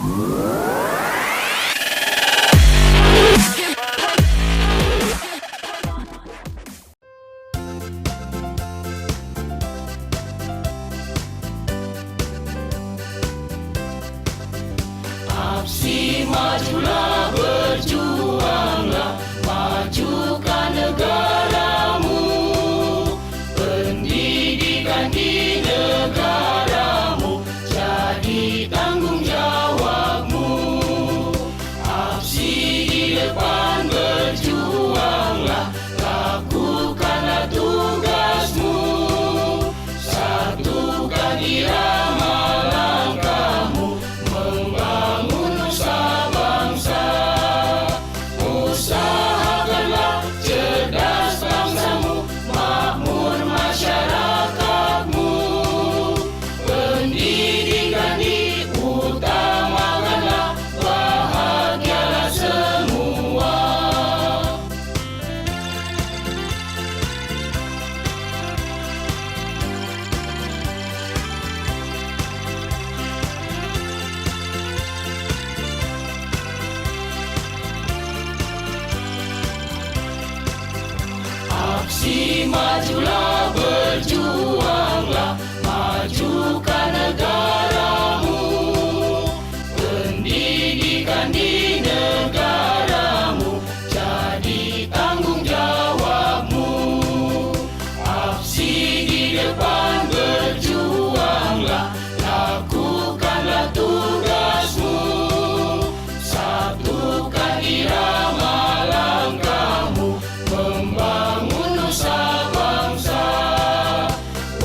Absi majulah, berjuanglah, majukan negaramu. Pendidikan di negaramu jadi tanggung jawabmu. Absi di depan berjuanglah, lakukanlah tugasmu. Satukan irama langkahmu, membangun nusa bangsa. Usahakanlah cerdas bangsamu, makmur masyarakatmu. Pendidikan diutamakanlah, bahagialah semua. Absi majulah, berjuanglah, majukan negaramu. Pendidikan di negaramu jadi tanggung jawabmu. Absi di depan berjuanglah, lakukanlah tugasmu. Satukan irama langkahmu, membangun nusa bangsa.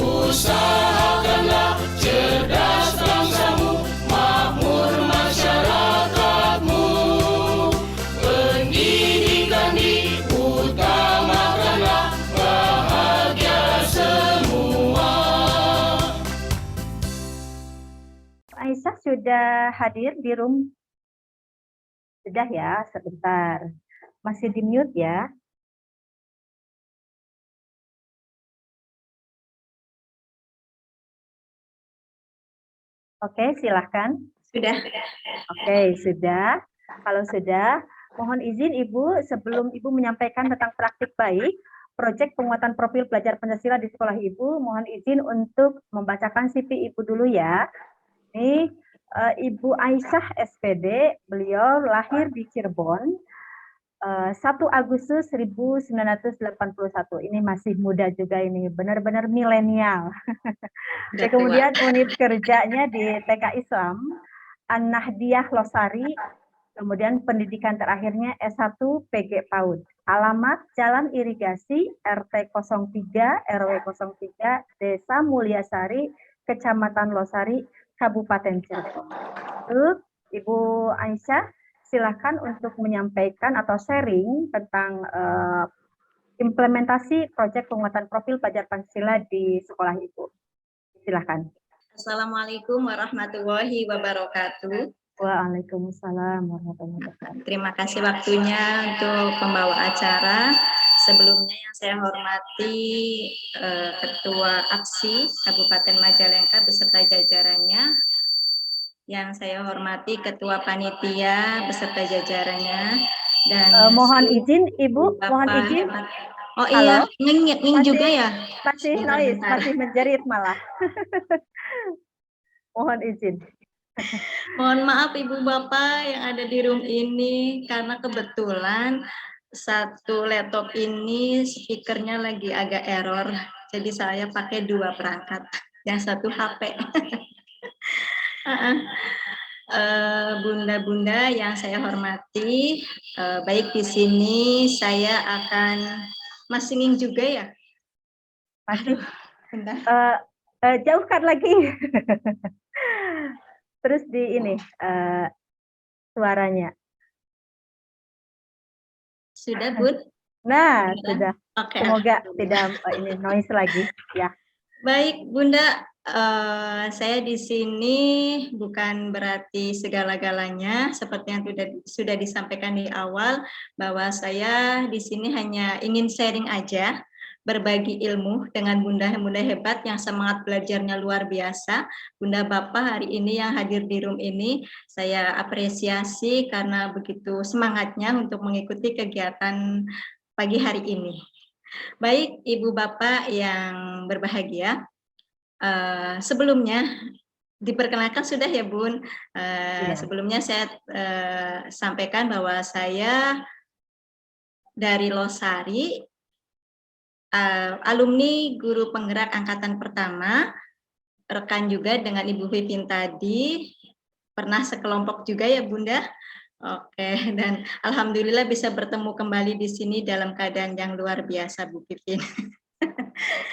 Usahakanlah cerdas bangsamu, makmur masyarakatmu. Pendidikan diutamakanlah, bahagia semua. Aisyah sudah hadir di room? Sudah ya, sebentar. Masih di mute ya. Oke, silahkan. Sudah. Oke, sudah. Kalau sudah, mohon izin Ibu, sebelum Ibu menyampaikan tentang praktik baik, proyek penguatan profil pelajar Pancasila di sekolah Ibu, mohon izin untuk membacakan CV Ibu dulu ya. Ini Ibu Aisyah SPD, beliau lahir di Cirebon, 1 Agustus 1981. Ini masih muda juga ini, benar-benar milenial. Udah Kemudian unit kerjanya di TK Islam, An-Nahdiyah Losari, kemudian pendidikan terakhirnya S1 PG PAUD. Alamat Jalan Irigasi RT 03 RW 03 Desa Mulyasari, Kecamatan Losari, Kabupaten Cirebon. Ibu Aisyah, silakan untuk menyampaikan atau sharing tentang implementasi proyek penguatan profil pelajar Pancasila di sekolah Ibu. Silakan. Assalamualaikum warahmatullahi wabarakatuh. Waalaikumsalam warahmatullahi wabarakatuh. Terima kasih waktunya untuk pembawa acara. Sebelumnya yang saya hormati Ketua APSI Kabupaten Majalengka beserta jajarannya. Yang saya hormati Ketua Panitia beserta jajarannya. Dan mohon izin Ibu, mohon izin. Oh iya, Ning juga ya? Masih noise, masih menjerit malah. Mohon izin. Mohon maaf Ibu Bapak yang ada di room ini, karena kebetulan satu laptop ini speakernya lagi agak error, jadi saya pakai 2 perangkat, yang satu HP. Bunda-bunda yang saya hormati, baik di sini saya akan masingin juga ya. Masih. Bentar. Jauhkan lagi. Terus di ini suaranya. Sudah, Bun? Nah, sudah. Oke. Semoga tidak ini noise lagi ya. Baik, Bunda, saya di sini bukan berarti segala-galanya seperti yang sudah disampaikan di awal, bahwa saya di sini hanya ingin sharing aja berbagi ilmu dengan bunda-bunda hebat yang semangat belajarnya luar biasa. Bunda Bapak hari ini yang hadir di room ini, saya apresiasi karena begitu semangatnya untuk mengikuti kegiatan pagi hari ini. Baik, Ibu Bapak yang berbahagia, sebelumnya diperkenalkan sudah ya Bun. Sebelumnya saya sampaikan bahwa saya dari Losari, alumni guru penggerak angkatan pertama, rekan juga dengan Ibu Vivin tadi, pernah sekelompok juga ya Bunda. Oke, dan alhamdulillah bisa bertemu kembali di sini dalam keadaan yang luar biasa Bu Vivin.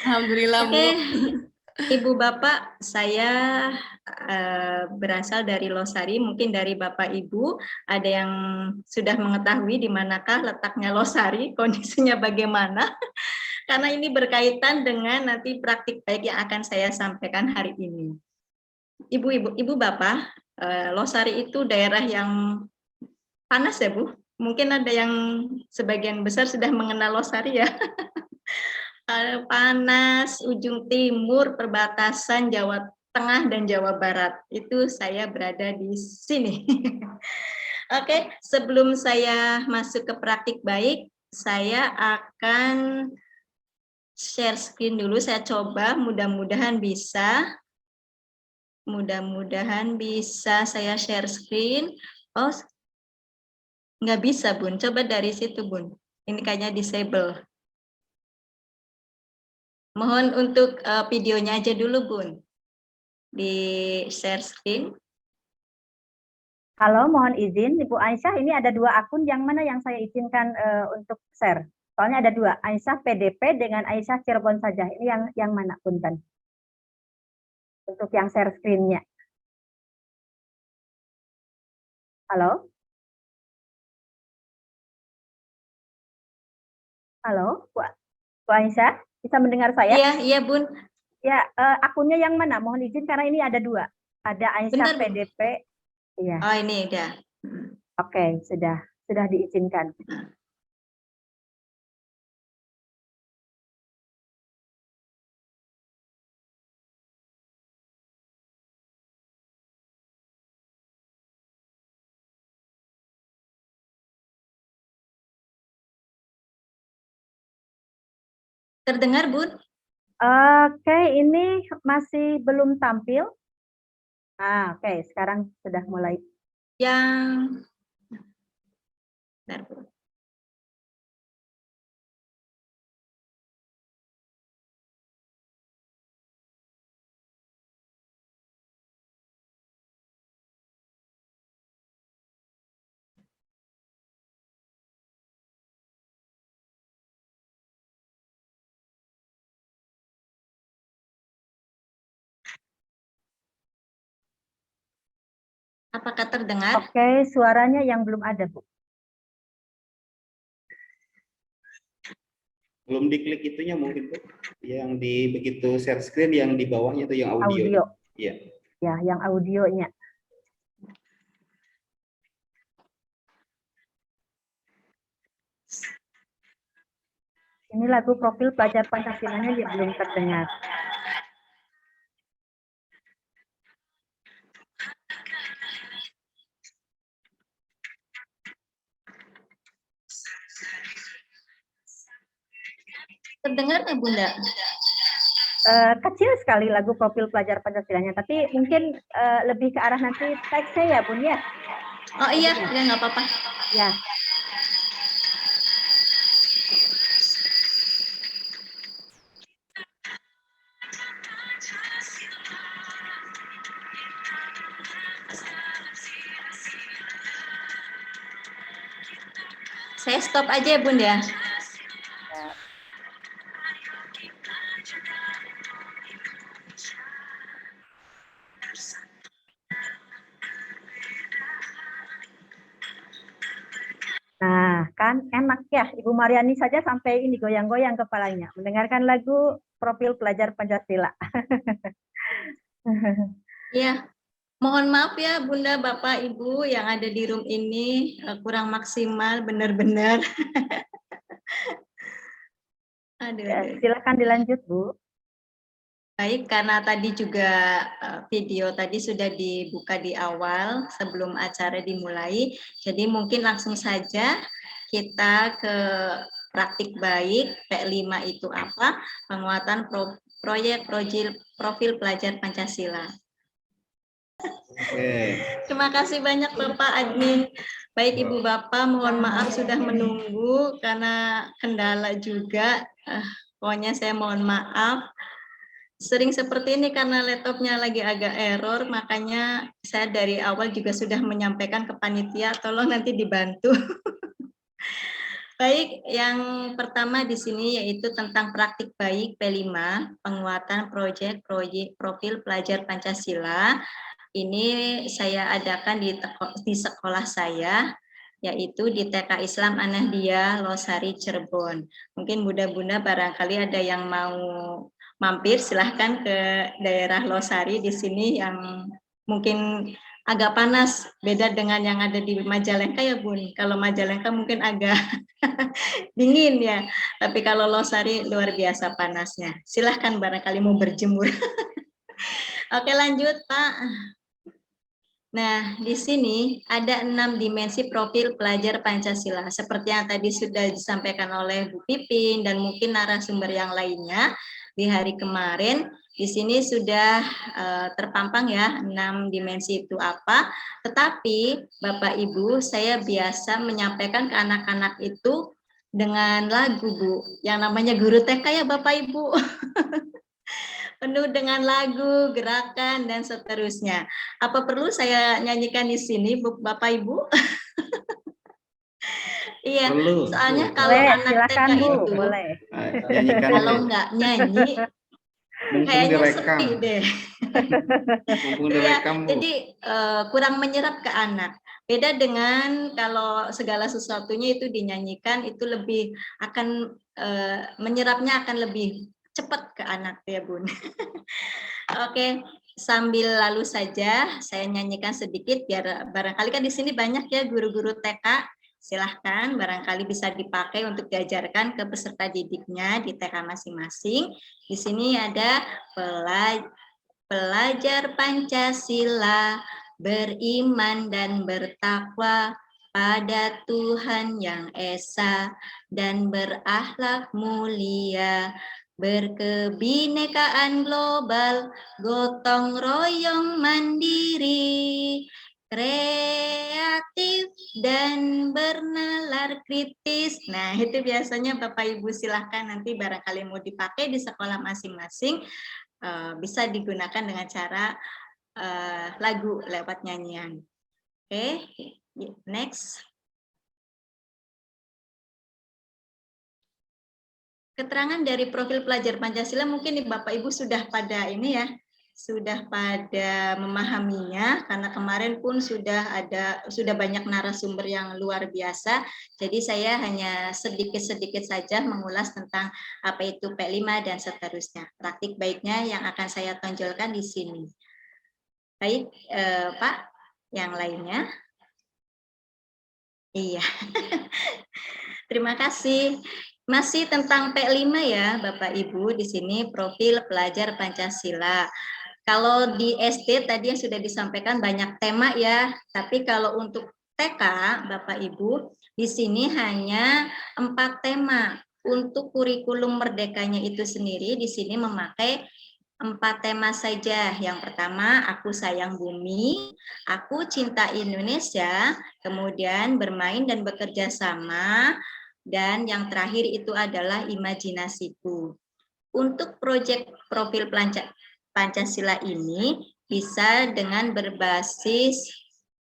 Alhamdulillah Bu. Ibu Bapak, saya berasal dari Losari, mungkin dari Bapak Ibu ada yang sudah mengetahui di manakah letaknya Losari, kondisinya bagaimana, karena ini berkaitan dengan nanti praktik baik yang akan saya sampaikan hari ini. Ibu Bapak, Losari itu daerah yang panas ya Bu, mungkin ada yang sebagian besar sudah mengenal Losari ya. Panas, ujung timur, perbatasan Jawa Tengah dan Jawa Barat. Itu saya berada di sini. Oke, sebelum saya masuk ke praktik baik, saya akan share screen dulu. Saya coba, mudah-mudahan bisa. Mudah-mudahan bisa saya share screen. Oh, nggak bisa Bun, coba dari situ Bun. Ini kayaknya disable. Mohon untuk videonya aja dulu, Bun. Di share screen. Halo, mohon izin, Ibu Aisyah, ini ada 2 akun, yang mana yang saya izinkan untuk share? Soalnya ada 2, Aisyah PDP dengan Aisyah Cirebon saja. Ini yang mana, Punten? Untuk yang share screen-nya. Halo? Halo, Bu Aisyah? Bisa mendengar saya? Iya Bun. Ya, akunnya yang mana? Mohon izin karena ini ada 2. Ada Aisyah Benar, PDP. Iya. Oh, ini udah. Oke, sudah diizinkan. Terdengar, Bun? Oke, ini masih belum tampil. Oke, sekarang sudah mulai. Yang bentar, Bun. Apakah terdengar? Oke, suaranya yang belum ada, Bu. Belum diklik itunya mungkin, Bu. Yang di begitu share screen yang di bawahnya itu yang audio. Iya. Ya, yang audionya. Ini lagu profil pelajar Pancasilanya yang belum terdengar. Terdengar nggak, Bunda? Kecil sekali lagu profil pelajar Pancasilanya, tapi mungkin lebih ke arah nanti teksnya ya, Bun ya. Oh iya, ya nggak apa-apa. Ya. Saya stop aja ya, Bun ya. Nah, kan enak ya, Ibu Mariani saja sampai ini goyang-goyang kepalanya mendengarkan lagu profil pelajar Pancasila. Iya, mohon maaf ya Bunda, Bapak, Ibu yang ada di room ini kurang maksimal benar-benar. Aduh, Ya, aduh. silakan dilanjut, Bu. Baik, karena tadi juga video tadi sudah dibuka di awal sebelum acara dimulai, jadi mungkin langsung saja kita ke praktik baik. P5 itu apa? Penguatan proyek profil pelajar Pancasila. Oke. Terima kasih banyak Bapak Admin. Baik Ibu Bapak, mohon maaf sudah menunggu karena kendala juga. Pokoknya saya mohon maaf. Sering seperti ini karena laptopnya lagi agak error, makanya saya dari awal juga sudah menyampaikan ke panitia, tolong nanti dibantu. Baik, yang pertama di sini yaitu tentang praktik baik P5, penguatan proyek profil pelajar Pancasila. Ini saya adakan di sekolah saya, yaitu di TK Islam Anahdia Losari Cirebon. Mungkin bunda-bunda barangkali ada yang mau mampir, silahkan ke daerah Losari di sini yang mungkin agak panas, beda dengan yang ada di Majalengka ya Bun. Kalau Majalengka mungkin agak dingin ya, tapi kalau Losari luar biasa panasnya. Silahkan barangkali mau berjemur. Oke lanjut Pak. Nah, di sini ada 6 dimensi profil pelajar Pancasila. Seperti yang tadi sudah disampaikan oleh Bu Pipin dan mungkin narasumber yang lainnya di hari kemarin. Di sini sudah terpampang ya 6 dimensi itu apa. Tetapi Bapak Ibu, saya biasa menyampaikan ke anak-anak itu dengan lagu Bu. Yang namanya guru TK ya Bapak Ibu. Penuh dengan lagu, gerakan, dan seterusnya. Apa perlu saya nyanyikan di sini, Bapak Ibu? Iya, Perlu. soalnya kalau Boleh, anak silakan TK Bu, itu, boleh. Nyanyikan kalau ini. nggak nyanyi, Mumpung kayaknya direkam. sepi deh. Mumpung Iya, direkam, Bu. jadi kurang menyerap ke anak. Beda dengan kalau segala sesuatunya itu dinyanyikan, itu lebih akan menyerapnya akan lebih cepat ke anak ya Bun. Oke, sambil lalu saja saya nyanyikan sedikit biar barangkali kan di sini banyak ya guru-guru TK. Silahkan barangkali bisa dipakai untuk diajarkan ke peserta didiknya di TK masing-masing. Di sini ada pelajar Pancasila beriman dan bertakwa pada Tuhan Yang Esa dan berakhlak mulia, berkebinekaan global, gotong royong mandiri, kreatif dan bernalar kritis. Nah, itu biasanya Bapak Ibu silahkan nanti barangkali mau dipakai di sekolah masing-masing, bisa digunakan dengan cara lagu lewat nyanyian. Oke, next. Keterangan dari profil pelajar Pancasila mungkin Bapak Ibu sudah pada ini ya, sudah pada memahaminya karena kemarin pun sudah banyak narasumber yang luar biasa. Jadi saya hanya sedikit-sedikit saja mengulas tentang apa itu P5 dan seterusnya. Praktik baiknya yang akan saya tonjolkan di sini. Baik, Pak, yang lainnya. Iya. Terima kasih. Masih tentang P5 ya, Bapak Ibu, di sini profil pelajar Pancasila. Kalau di SD tadi yang sudah disampaikan banyak tema ya, tapi kalau untuk TK, Bapak Ibu, di sini hanya 4 tema. Untuk kurikulum merdekanya itu sendiri di sini memakai 4 tema saja. Yang pertama, aku sayang bumi, aku cinta Indonesia, kemudian bermain dan bekerja sama, dan yang terakhir itu adalah imajinasiku. Untuk proyek profil Pancasila ini bisa dengan berbasis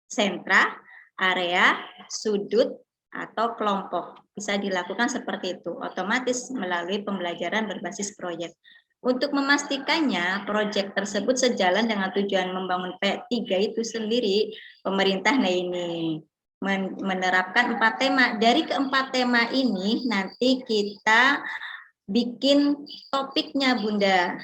sentra, area, sudut, atau kelompok. Bisa dilakukan seperti itu, otomatis melalui pembelajaran berbasis proyek. Untuk memastikannya, proyek tersebut sejalan dengan tujuan membangun P3 itu sendiri, pemerintah ini menerapkan 4 tema. Dari keempat tema ini nanti kita bikin topiknya Bunda.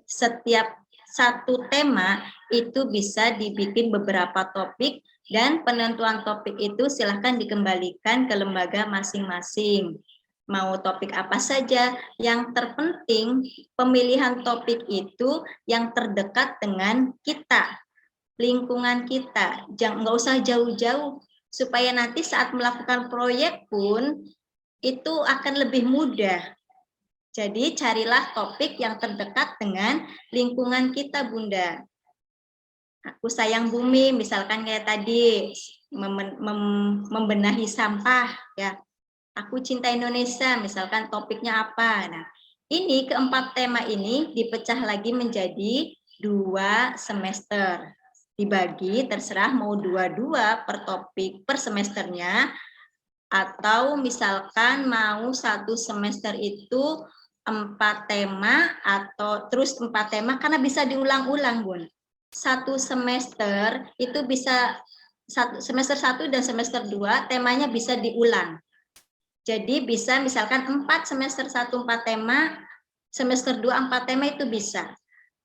Setiap satu tema itu bisa dibikin beberapa topik dan penentuan topik itu silahkan dikembalikan ke lembaga masing-masing. mau topik apa saja. Yang terpenting pemilihan topik itu yang terdekat dengan kita, lingkungan kita. Jangan, nggak usah jauh-jauh, supaya nanti saat melakukan proyek pun itu akan lebih mudah. Jadi carilah topik yang terdekat dengan lingkungan kita, Bunda. Aku sayang bumi, misalkan kayak tadi, membenahi sampah, ya. Aku cinta Indonesia, misalkan topiknya apa. Nah, ini keempat tema ini dipecah lagi menjadi 2 semester. Dibagi, terserah mau 2-2 per topik per semesternya, atau misalkan mau 1 semester itu 4 tema, atau terus 4 tema, karena bisa diulang-ulang, Bun. 1 semester itu bisa, semester 1 dan semester 2 temanya bisa diulang. Jadi bisa misalkan 4 semester 1 4 tema, semester 2 4 tema itu bisa.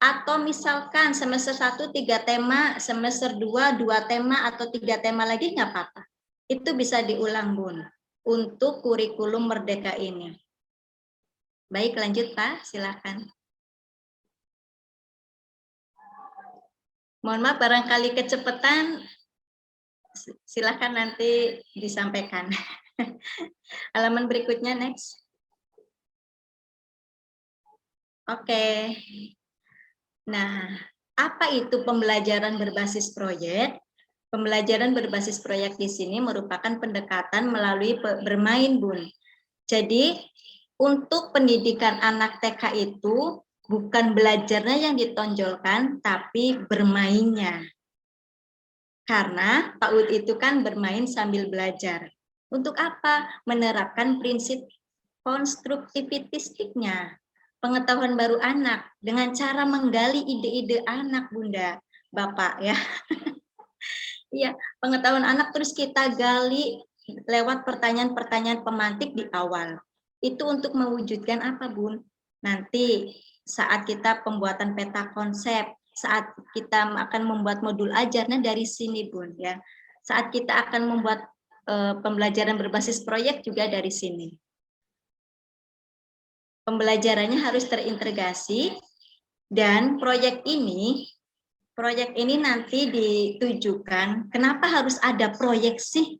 Atau misalkan semester 1 3 tema, semester 2 2 tema atau 3 tema lagi nggak apa-apa. Itu bisa diulang, Bun, untuk kurikulum Merdeka ini. Baik, lanjut Pak, silakan. Mohon maaf barangkali kecepatan, silakan nanti disampaikan. Halaman berikutnya, next. Oke. Nah, apa itu pembelajaran berbasis proyek? Pembelajaran berbasis proyek di sini merupakan pendekatan melalui bermain, Bun. Jadi, untuk pendidikan anak TK itu bukan belajarnya yang ditonjolkan, tapi bermainnya. Karena PAUD itu kan bermain sambil belajar. Untuk apa? Menerapkan prinsip konstruktivitistiknya, pengetahuan baru anak dengan cara menggali ide-ide anak, Bunda, Bapak, ya. Iya, pengetahuan anak terus kita gali lewat pertanyaan-pertanyaan pemantik di awal. Itu untuk mewujudkan apa, Bun? Nanti saat kita pembuatan peta konsep, saat kita akan membuat modul ajarnya dari sini, Bun, ya. Saat kita akan membuat pembelajaran berbasis proyek juga dari sini. Pembelajarannya harus terintegrasi, dan proyek ini nanti ditujukan, kenapa harus ada proyek sih?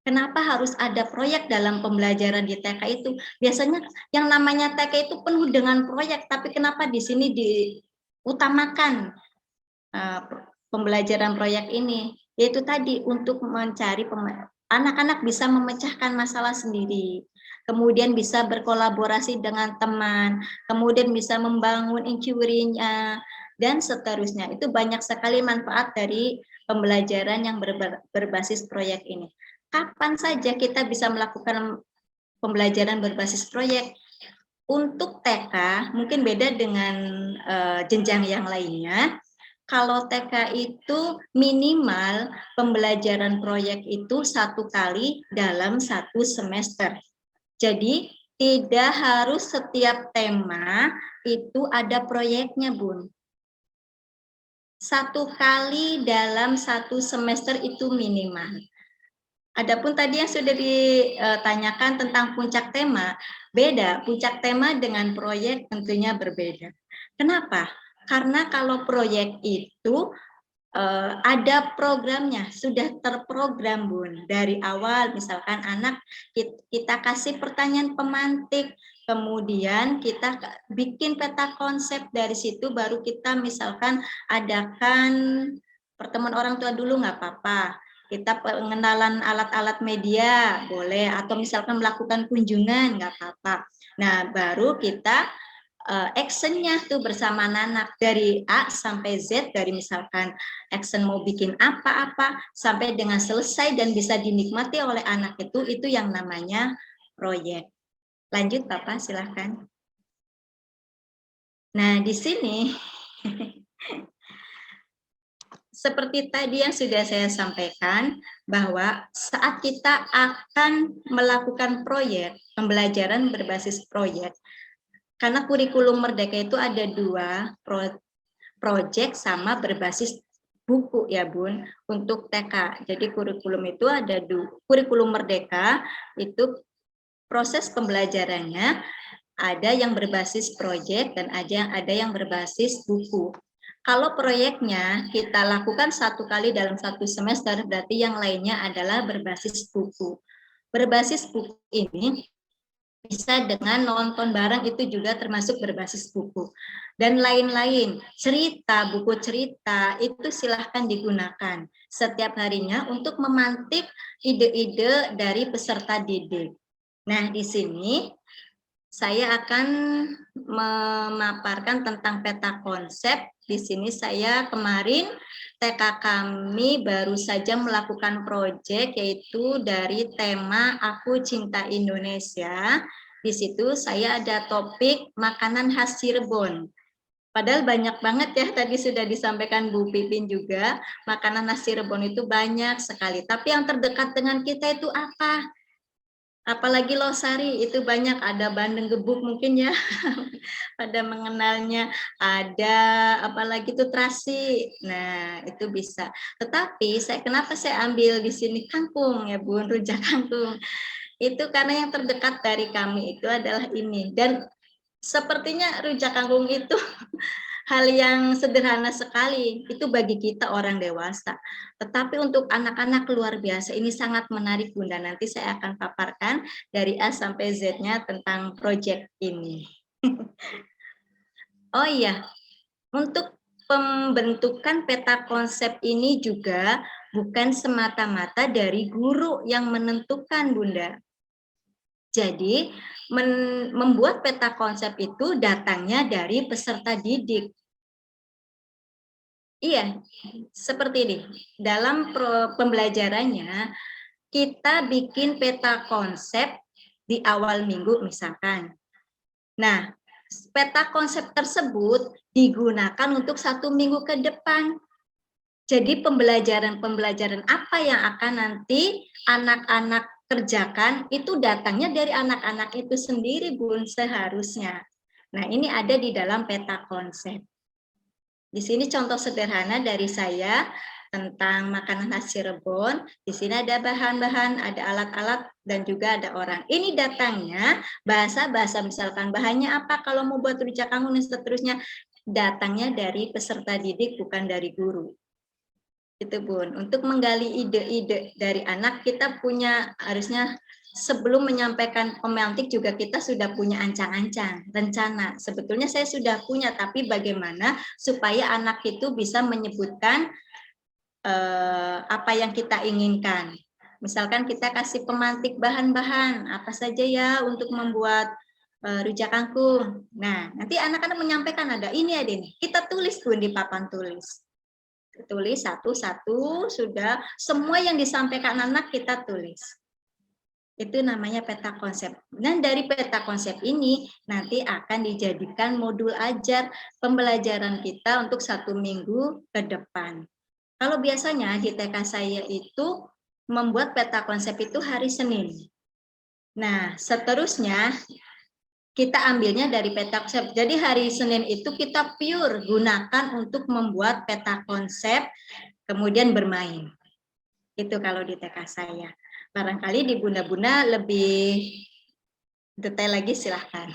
Kenapa harus ada proyek dalam pembelajaran di TK itu? Biasanya yang namanya TK itu penuh dengan proyek, tapi kenapa di sini diutamakan pembelajaran proyek ini? Yaitu tadi untuk mencari anak-anak bisa memecahkan masalah sendiri, kemudian bisa berkolaborasi dengan teman, kemudian bisa membangun inquiry-nya, dan seterusnya. Itu banyak sekali manfaat dari pembelajaran yang berbasis proyek ini. Kapan saja kita bisa melakukan pembelajaran berbasis proyek? Untuk TK mungkin beda dengan jenjang yang lainnya. Kalau TK itu minimal pembelajaran proyek itu 1 kali dalam 1 semester. Jadi tidak harus setiap tema itu ada proyeknya, Bun. 1 kali dalam 1 semester itu minimal. Adapun tadi yang sudah ditanyakan tentang puncak tema, beda. Puncak tema dengan proyek tentunya berbeda. Kenapa? Karena kalau proyek itu ada programnya, sudah terprogram, Bun. Dari awal, misalkan anak kita kasih pertanyaan pemantik, kemudian kita bikin peta konsep, dari situ baru kita misalkan adakan pertemuan orang tua dulu, nggak apa-apa. Kita pengenalan alat-alat media, boleh. Atau misalkan melakukan kunjungan, nggak apa-apa. Nah, baru kita actionnya tuh bersama anak dari A sampai Z, dari misalkan action mau bikin apa-apa sampai dengan selesai dan bisa dinikmati oleh anak itu yang namanya proyek. Lanjut Bapak, silahkan. Nah, di sini seperti tadi yang sudah saya sampaikan, bahwa saat kita akan melakukan proyek, pembelajaran berbasis proyek, karena kurikulum Merdeka itu ada 2, proyek sama berbasis buku, ya Bun, untuk TK. Jadi kurikulum itu ada kurikulum Merdeka itu proses pembelajarannya ada yang berbasis proyek dan ada yang berbasis buku. Kalau proyeknya kita lakukan 1 kali dalam 1 semester, berarti yang lainnya adalah berbasis buku. Berbasis buku ini bisa dengan nonton bareng, itu juga termasuk berbasis buku. Dan lain-lain, cerita, buku cerita, itu silahkan digunakan setiap harinya untuk memantik ide-ide dari peserta didik. Nah, di sini saya akan memaparkan tentang peta konsep. Di sini saya kemarin TK kami baru saja melakukan proyek, yaitu dari tema Aku Cinta Indonesia. Di situ saya ada topik makanan khas Cirebon. Padahal banyak banget ya, tadi sudah disampaikan Bu Pipin juga, makanan khas Cirebon itu banyak sekali. Tapi yang terdekat dengan kita itu apa? Apalagi Losari itu banyak, ada bandeng gebuk mungkin ya pada mengenalnya, ada apalagi itu terasi. Nah, itu bisa. Tetapi kenapa saya ambil di sini kangkung ya Bun, rujak kangkung. Itu karena yang terdekat dari kami itu adalah ini, dan sepertinya rujak kangkung itu hal yang sederhana sekali, itu bagi kita orang dewasa. Tetapi untuk anak-anak luar biasa, ini sangat menarik Bunda. Nanti saya akan paparkan dari A sampai Z-nya tentang proyek ini. Oh iya, untuk pembentukan peta konsep ini juga bukan semata-mata dari guru yang menentukan Bunda. Jadi, membuat peta konsep itu datangnya dari peserta didik. Iya, seperti ini. Dalam pembelajarannya, kita bikin peta konsep di awal minggu misalkan. Nah, peta konsep tersebut digunakan untuk 1 minggu ke depan. Jadi pembelajaran apa yang akan nanti anak-anak kerjakan itu datangnya dari anak-anak itu sendiri Bun, seharusnya. Nah, ini ada di dalam peta konsep. Di sini contoh sederhana dari saya tentang makanan khas Cirebon. Di sini ada bahan-bahan, ada alat-alat, dan juga ada orang. Ini datangnya bahasa-bahasa, misalkan bahannya apa kalau mau buat rujak kangkung dan seterusnya, datangnya dari peserta didik, bukan dari guru. Itu Bun, untuk menggali ide-ide dari anak, kita punya harusnya sebelum menyampaikan pemantik juga kita sudah punya ancang-ancang, rencana. Sebetulnya saya sudah punya, tapi bagaimana supaya anak itu bisa menyebutkan apa yang kita inginkan. Misalkan kita kasih pemantik bahan-bahan, apa saja ya untuk membuat rujak kangkung. Nah, nanti anak-anak menyampaikan ada ini, kita tulis Bun di papan tulis. Tulis satu-satu, sudah semua yang disampaikan anak kita tulis. Itu namanya peta konsep. Dan dari peta konsep ini nanti akan dijadikan modul ajar pembelajaran kita untuk 1 minggu ke depan. Kalau biasanya di TK saya itu membuat peta konsep itu hari Senin. Nah, seterusnya kita ambilnya dari peta konsep. Jadi hari Senin itu kita pure gunakan untuk membuat peta konsep, kemudian bermain. Itu kalau di TK saya. Barangkali di Bunda-Bunda lebih detail lagi silahkan.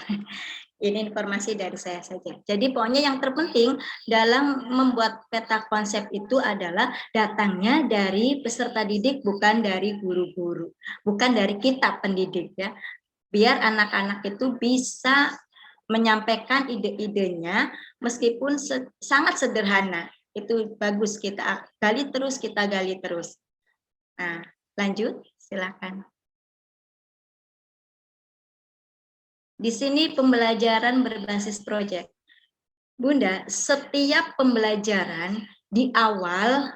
Ini informasi dari saya saja. Jadi pokoknya yang terpenting dalam membuat peta konsep itu adalah datangnya dari peserta didik, bukan dari guru-guru. Bukan dari kita pendidik ya. Biar anak-anak itu bisa menyampaikan ide-idenya meskipun sangat sederhana. Itu bagus, kita gali terus. Nah, lanjut, silakan. Di sini pembelajaran berbasis proyek. Bunda, setiap pembelajaran di awal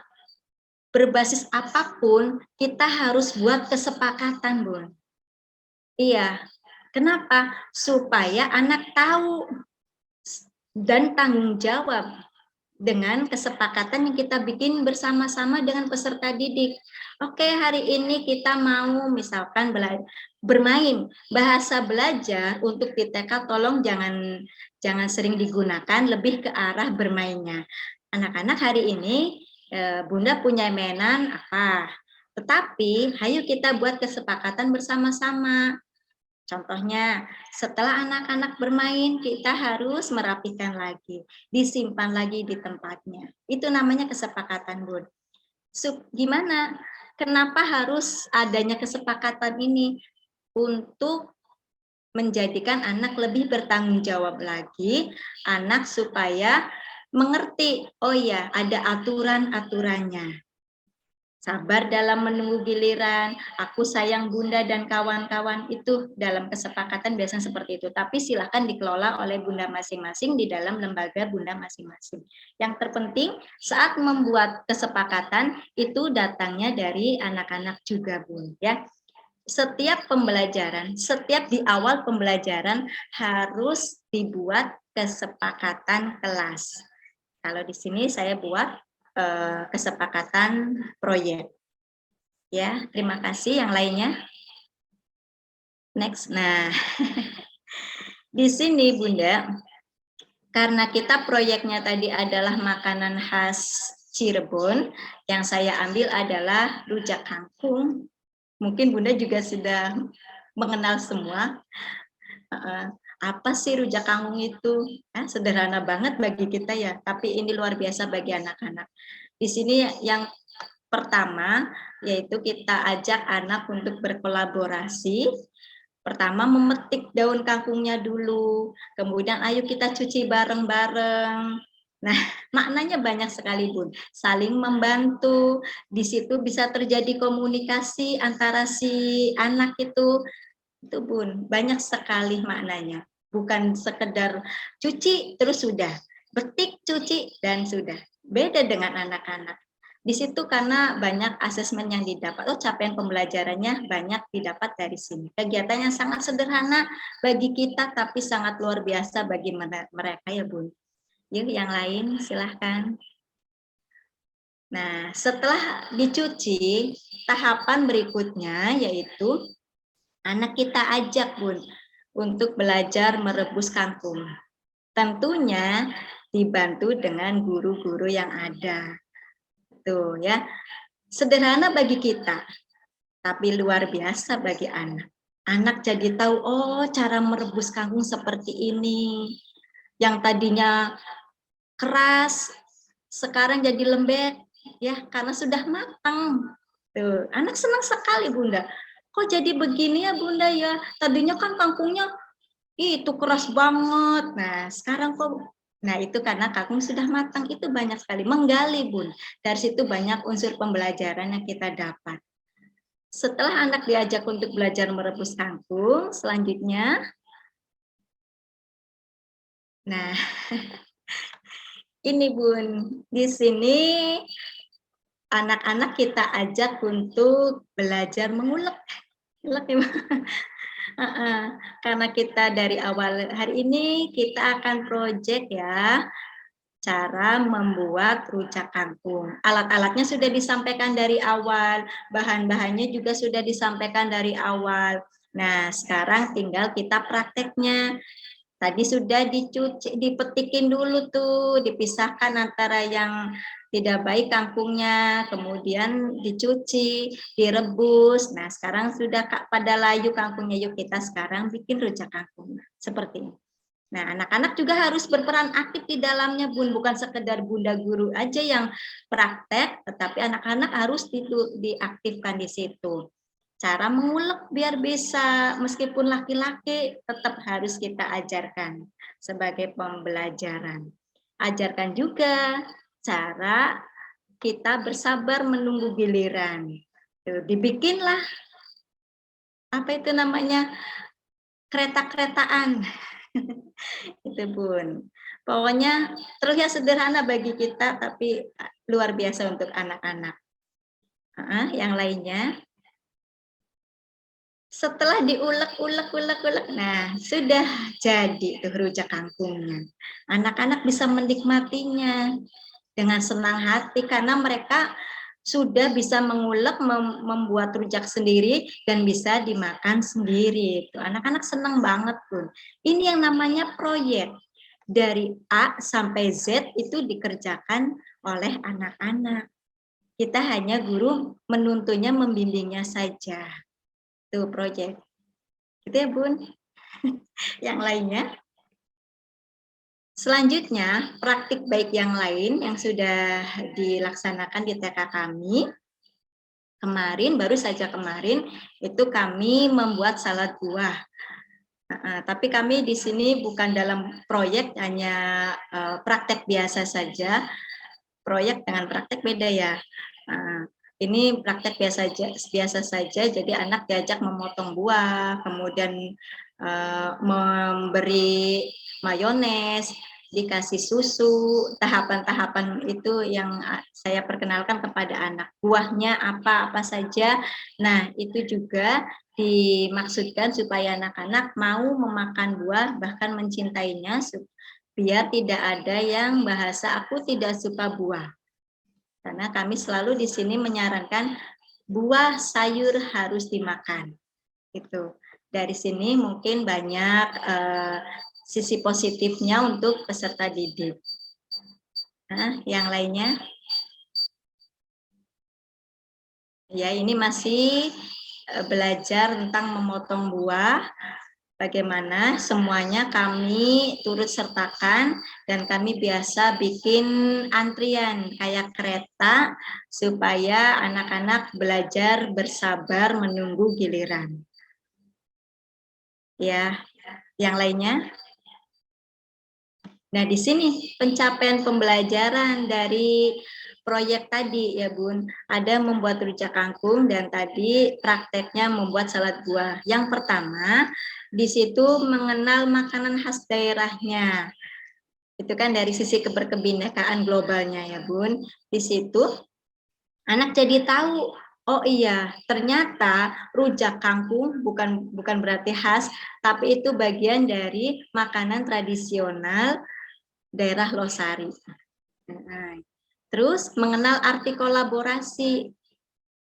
berbasis apapun, kita harus buat kesepakatan, Bun. Iya, kenapa? Supaya anak tahu dan tanggung jawab dengan kesepakatan yang kita bikin bersama-sama dengan peserta didik. Oke, hari ini kita mau misalkan bermain. Bahasa belajar untuk di TK tolong jangan sering digunakan, lebih ke arah bermainnya. Anak-anak hari ini Bunda punya mainan apa? Tetapi, ayo kita buat kesepakatan bersama-sama. Contohnya, setelah anak-anak bermain, kita harus merapikan lagi, disimpan lagi di tempatnya. Itu namanya kesepakatan, Bun. Gimana? Kenapa harus adanya kesepakatan ini? Untuk menjadikan anak lebih bertanggung jawab lagi, anak supaya mengerti, oh ya, ada aturan-aturannya. Sabar dalam menunggu giliran, aku sayang bunda dan kawan-kawan, itu dalam kesepakatan biasanya seperti itu. Tapi silakan dikelola oleh bunda masing-masing di dalam lembaga bunda masing-masing. Yang terpenting saat membuat kesepakatan itu datangnya dari anak-anak juga, Bun, ya. Setiap pembelajaran, setiap di awal pembelajaran harus dibuat kesepakatan kelas. Kalau di sini saya buat kesepakatan proyek. Ya, terima kasih. Yang lainnya. Next. Nah, di sini Bunda, karena kita proyeknya tadi adalah makanan khas Cirebon, yang saya ambil adalah rujak kangkung. Mungkin Bunda juga sudah mengenal semua. Apa sih rujak kangkung itu? Sederhana banget bagi kita ya, tapi ini luar biasa bagi anak-anak. Di sini yang pertama, yaitu kita ajak anak untuk berkolaborasi. Pertama, memetik daun kangkungnya dulu, kemudian ayo kita cuci bareng-bareng. Nah, maknanya banyak sekali, Bun. Saling membantu, di situ bisa terjadi komunikasi antara si anak itu Bun, banyak sekali maknanya. Bukan sekedar cuci terus sudah, betik, cuci, dan sudah. Beda dengan anak-anak. Di situ karena banyak asesmen yang didapat, capaian pembelajarannya banyak didapat dari sini. Kegiatan yang sangat sederhana bagi kita, tapi sangat luar biasa bagi mereka ya Bun. Yuk yang lain silahkan. Nah, setelah dicuci, tahapan berikutnya yaitu anak kita ajak Bun untuk belajar merebus kangkung. Tentunya dibantu dengan guru-guru yang ada. Tuh ya. Sederhana bagi kita, tapi luar biasa bagi anak. Anak jadi tahu, oh cara merebus kangkung seperti ini. Yang tadinya keras, sekarang jadi lembek ya karena sudah matang. Tuh, anak senang sekali Bunda. Kok jadi begini ya Bunda ya? Tadinya kan kangkungnya itu keras banget. Nah, sekarang kok itu karena kangkung sudah matang, itu banyak sekali menggali Bun. Dari situ banyak unsur pembelajaran yang kita dapat. Setelah anak diajak untuk belajar merebus kangkung, selanjutnya nah ini Bun, di sini anak-anak kita ajak untuk belajar mengulek. Karena kita dari awal hari ini kita akan proyek ya, cara membuat rujak kangkung. Alat-alatnya sudah disampaikan dari awal, bahan-bahannya juga sudah disampaikan dari awal. Nah, sekarang tinggal kita prakteknya. Tadi sudah dicuci, dipetikin dulu tuh, dipisahkan antara yang tidak baik kangkungnya, kemudian dicuci, direbus. Nah, sekarang sudah pada layu kangkungnya, yuk kita sekarang bikin rujak kangkung. Seperti ini. Nah, anak-anak juga harus berperan aktif di dalamnya, Bun. Bukan sekedar bunda guru aja yang praktek, tetapi anak-anak harus diaktifkan di situ. Cara mengulek biar bisa, meskipun laki-laki tetap harus kita ajarkan sebagai pembelajaran. Ajarkan juga cara kita bersabar menunggu giliran. Dibikinlah apa itu namanya kereta-keretaan. Itu Bun. Pokoknya terlihat sederhana bagi kita tapi luar biasa untuk anak-anak. Yang lainnya. Setelah diulek-ulek, nah sudah jadi tuh rujak kangkungnya. Anak-anak bisa menikmatinya dengan senang hati karena mereka sudah bisa mengulek, membuat rujak sendiri dan bisa dimakan sendiri. Anak-anak senang banget Bun. Ini yang namanya proyek. Dari A sampai Z itu dikerjakan oleh anak-anak. Kita hanya guru menuntunnya, membimbingnya saja. Itu proyek. Itu ya, Bun. Yang lainnya. Selanjutnya, praktik baik yang lain yang sudah dilaksanakan di TK kami. Kemarin, baru saja kemarin, itu kami membuat salad buah. Tapi kami di sini bukan dalam proyek, hanya praktek biasa saja. Proyek dengan praktek beda ya. Ini praktek biasa saja, jadi anak diajak memotong buah, kemudian memberi mayones, dikasih susu, tahapan-tahapan itu yang saya perkenalkan kepada anak. Buahnya apa saja. Nah, itu juga dimaksudkan supaya anak-anak mau memakan buah, bahkan mencintainya, biar tidak ada yang bahasa aku tidak suka buah. Karena kami selalu di sini menyarankan buah sayur harus dimakan. Itu. Dari sini mungkin banyak sisi positifnya untuk peserta didik. Nah, yang lainnya? Ya, ini masih belajar tentang memotong buah. Bagaimana semuanya kami turut sertakan, dan kami biasa bikin antrian kayak kereta supaya anak-anak belajar bersabar menunggu giliran. Ya, yang lainnya. Nah, di sini pencapaian pembelajaran dari proyek tadi ya, Bun. Ada membuat rujak kangkung dan tadi prakteknya membuat salad buah. Yang pertama, di situ mengenal makanan khas daerahnya. Itu kan dari sisi keberkebinekaan globalnya ya, Bun. Di situ anak jadi tahu, oh iya, ternyata rujak kangkung bukan berarti khas, tapi itu bagian dari makanan tradisional daerah Losari. Nah, terus mengenal arti kolaborasi,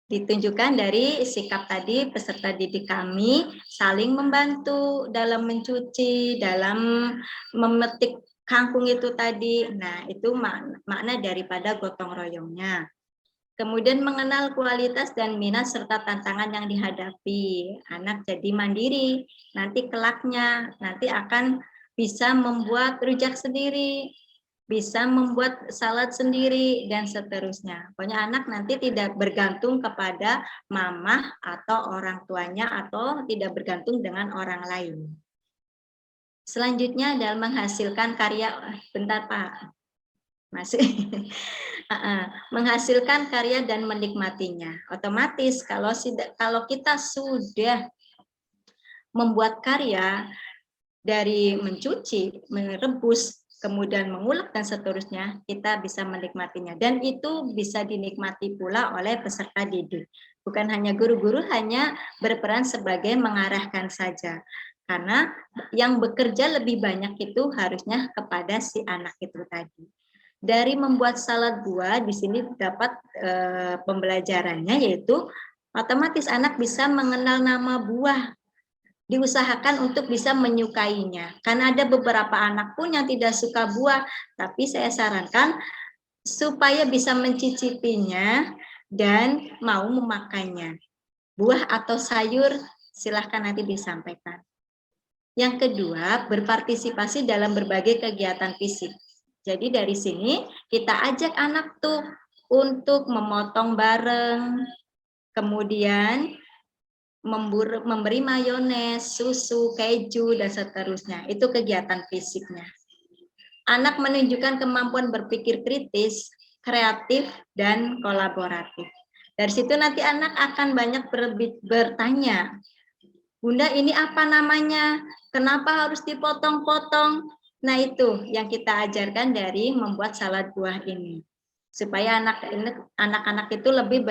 ditunjukkan dari sikap tadi peserta didik kami saling membantu dalam mencuci, dalam memetik kangkung itu tadi. Nah, itu makna daripada gotong royongnya. Kemudian mengenal kualitas dan minat serta tantangan yang dihadapi. Anak jadi mandiri, nanti kelaknya nanti akan bisa membuat rujak sendiri, bisa membuat salad sendiri, dan seterusnya. Pokoknya anak nanti tidak bergantung kepada mamah atau orang tuanya, atau tidak bergantung dengan orang lain. Selanjutnya adalah menghasilkan karya, bentar Pak, masih menghasilkan karya dan menikmatinya. Otomatis kalau kita sudah membuat karya, dari mencuci, merebus, kemudian mengulek dan seterusnya, kita bisa menikmatinya. Dan itu bisa dinikmati pula oleh peserta didik. Bukan hanya guru-guru hanya berperan sebagai mengarahkan saja. Karena yang bekerja lebih banyak itu harusnya kepada si anak itu tadi. Dari membuat salad buah, di sini dapat pembelajarannya, yaitu otomatis anak bisa mengenal nama buah. Diusahakan untuk bisa menyukainya, karena ada beberapa anak pun yang tidak suka buah, tapi saya sarankan supaya bisa mencicipinya dan mau memakannya. Buah atau sayur silahkan nanti disampaikan. Yang kedua, berpartisipasi dalam berbagai kegiatan fisik. Jadi dari sini kita ajak anak tuh untuk memotong bareng, kemudian memberi mayones, susu, keju, dan seterusnya. Itu kegiatan fisiknya. Anak menunjukkan kemampuan berpikir kritis, kreatif, dan kolaboratif. Dari situ nanti anak akan banyak bertanya, Bunda ini apa namanya? Kenapa harus dipotong-potong? Nah itu yang kita ajarkan dari membuat salad buah ini. Supaya anak-anak itu lebih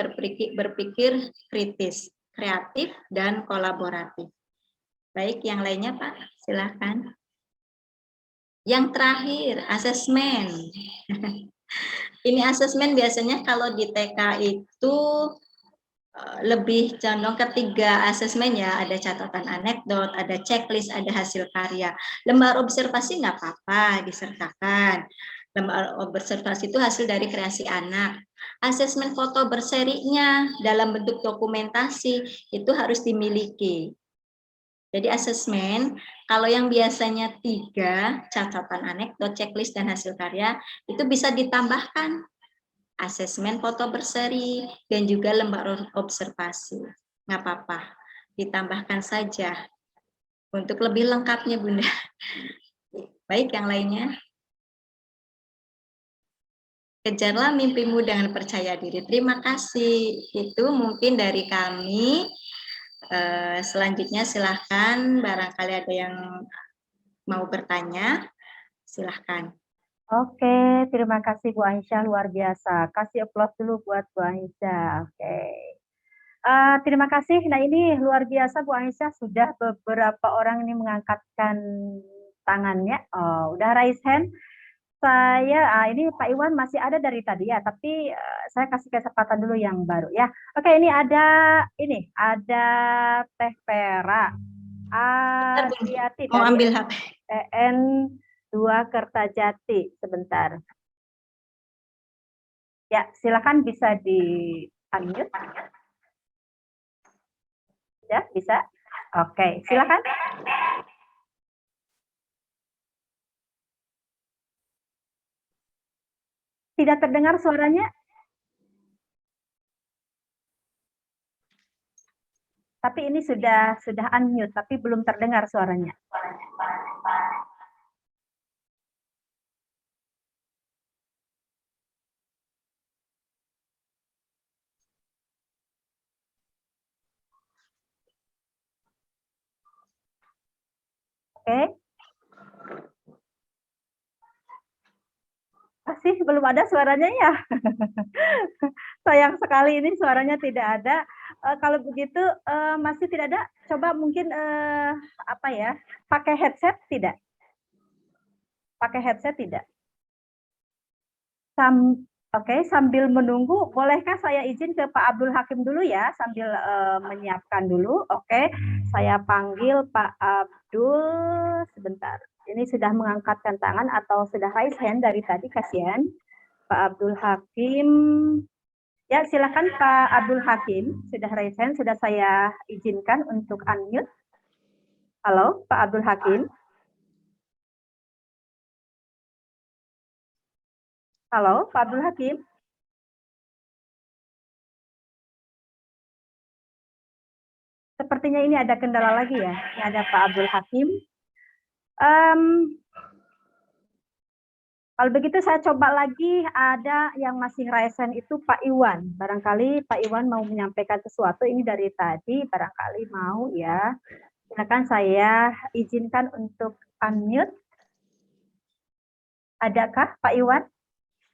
berpikir kritis, kreatif, dan kolaboratif. Baik, yang lainnya Pak, silakan. Yang terakhir, asesmen. Ini asesmen biasanya kalau di TK itu lebih condong ke 3 asesmen ya, ada catatan anekdot, ada checklist, ada hasil karya. Lembar observasi nggak apa-apa disertakan. Lembar observasi itu hasil dari kreasi anak. Asesmen foto berserinya dalam bentuk dokumentasi itu harus dimiliki. Jadi asesmen, kalau yang biasanya 3, catatan anekdot, checklist, dan hasil karya, itu bisa ditambahkan asesmen foto berseri dan juga lembar observasi. Nggak apa-apa, ditambahkan saja untuk lebih lengkapnya, Bunda. Baik, yang lainnya. Kejarlah mimpimu dengan percaya diri. Terima kasih. Itu mungkin dari kami. Selanjutnya silahkan, barangkali ada yang mau bertanya, silahkan. Oke, terima kasih Bu Aisyah, luar biasa. Kasih aplaus dulu buat Bu Aisyah. Oke. Terima kasih. Nah, ini luar biasa Bu Aisyah, sudah beberapa orang ini mengangkatkan tangannya. Oh, udah raise hand. Saya, ini Pak Iwan masih ada dari tadi ya, tapi saya kasih kesempatan dulu yang baru ya. Oke, ini ada Teh Pera, Adiati Mau dari ambil HP. PN 2 Kertajati. Sebentar. Ya, silakan bisa di unmute. Ya, bisa. Oke, silakan. Tidak terdengar suaranya? Tapi ini sudah unmute, tapi belum terdengar suaranya. Oke. Masih belum ada suaranya ya? Sayang sekali ini suaranya tidak ada. Kalau begitu masih tidak ada, coba mungkin apa ya, pakai headset tidak? Pakai headset tidak? Oke, sambil menunggu, bolehkah saya izin ke Pak Abdul Hakim dulu ya, sambil menyiapkan dulu. Oke, saya panggil Pak Abdul sebentar. Ini sudah mengangkatkan tangan atau sudah raise hand dari tadi, kasihan. Pak Abdul Hakim. Ya, silakan Pak Abdul Hakim, sudah raise hand, sudah saya izinkan untuk unmute. Halo, Pak Abdul Hakim. Halo, Pak Abdul Hakim. Sepertinya ini ada kendala lagi ya. Ini ada Pak Abdul Hakim. Kalau begitu saya coba lagi, ada yang masih raise hand itu Pak Iwan. Barangkali Pak Iwan mau menyampaikan sesuatu, ini dari tadi, barangkali mau ya. Silakan, saya izinkan untuk unmute. Adakah Pak Iwan